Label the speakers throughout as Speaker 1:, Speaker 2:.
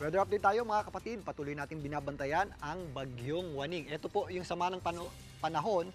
Speaker 1: Weather update tayo mga kapatid, patuloy natin binabantayan ang Bagyong Waning. Ito po yung sama ng panahon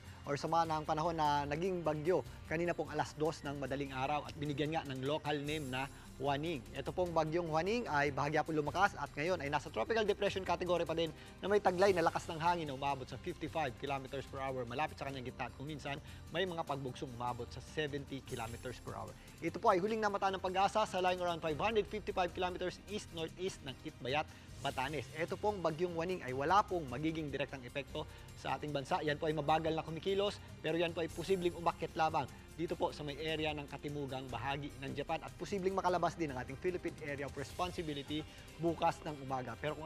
Speaker 1: na naging bagyo kanina pong alas 2 ng madaling araw at binigyan nga ng local name na Waning. Ito pong Bagyong Waning ay bahagya po lumakas at ngayon ay nasa tropical depression category pa din na may taglay na lakas ng hangin na umabot sa 55 km per hour malapit sa kanyang gitna at kung minsan may mga pagbugsong umabot sa 70 km per hour. Ito po ay huling namata ng Pag-asa sa lying around 555 km east-northeast ng Itbayat, Batanes. Ito pong Bagyong Waning ay wala pong magiging direktang epekto sa ating bansa. Yan po ay mabagal na kumikilos pero yan po ay posibleng umakyat lamang dito po sa may area ng katimugang bahagi ng Japan at posibleng makalabas din ang ating Philippine Area of Responsibility bukas ng umaga. Pero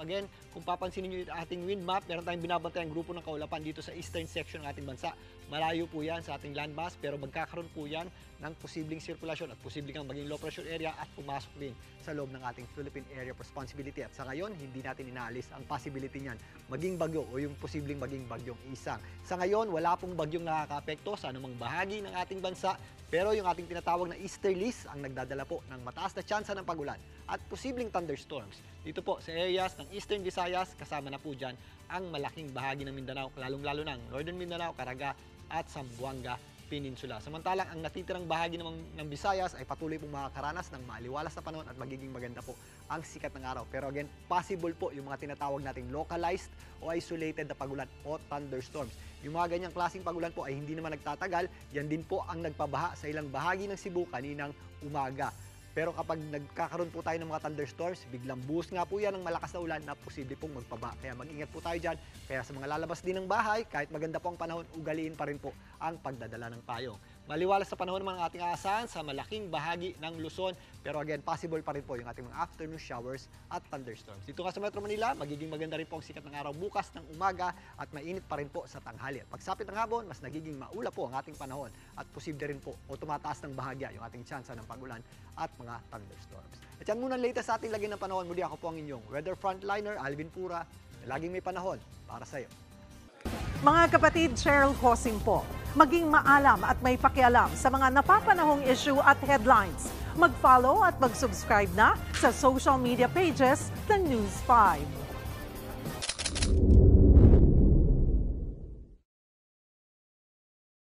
Speaker 1: kung papansinin niyo yung ating wind map, meron tayong binabantayang grupo ng kaulapan dito sa eastern section ng ating bansa. Malayo po yan sa ating landmass pero magkakaroon po yan ng posibleng sirkulasyon at posibleng ang maging low pressure area at pumasok din sa loob ng ating Philippine Area of Responsibility. At sa ngayon, hindi natin inaalis ang possibility niyan maging bagyo o yung posibleng maging bagyong isang. Sa ngayon, wala pong bagyong nakakaapekto sa anumang bahagi ng ating bansa pero yung ating tinatawag na easterlies ang nagdadala po ng mataas na tsansa ng pagulan at posibleng thunderstorms. Dito po sa areas ng Eastern Visayas, kasama na po dyan ang malaking bahagi ng Mindanao, lalong-lalo ng Northern Mindanao, Caraga at Zamboanga Peninsula. Samantalang ang natitirang bahagi ng Visayas ay patuloy pong makakaranas ng maaliwalas na panahon at magiging maganda po ang sikat ng araw. Pero again, possible po yung mga tinatawag nating localized o isolated na pagulan o thunderstorms. Yung mga ganyang klaseng pagulan po ay hindi naman nagtatagal. Yan din po ang nagpabaha sa ilang bahagi ng Cebu kaninang umaga. Pero kapag nagkakaroon po tayo ng mga thunderstorms, biglang buhos nga po yan ng malakas na ulan na posible pong magpaba. Kaya mag-ingat po tayo dyan. Kaya sa mga lalabas din ng bahay, kahit maganda po ang panahon, ugaliin pa rin po ang pagdadala ng payong. Maliwalas sa panahon naman ang ating aasahan sa malaking bahagi ng Luzon. Pero again, possible pa rin po yung ating mga afternoon showers at thunderstorms. Dito nga sa Metro Manila, magiging maganda rin po ang sikat ng araw bukas ng umaga at mainit pa rin po sa tanghali. At pagsapit ng hapon, mas nagiging maula po ang ating panahon at posible rin po o tumataas ng bahagya yung ating tsansa ng pagulan at mga thunderstorms. At yan muna ang latest sa ating lagay ng panahon. Muli ako po ang inyong weather frontliner, Alvin Pura, na laging may panahon para sa iyo.
Speaker 2: Mga kapatid, Cheryl Cosing po. Maging maalam at may pakialam sa mga napapanahong issue at headlines. Mag-follow at mag-subscribe na sa social media pages ng News 5.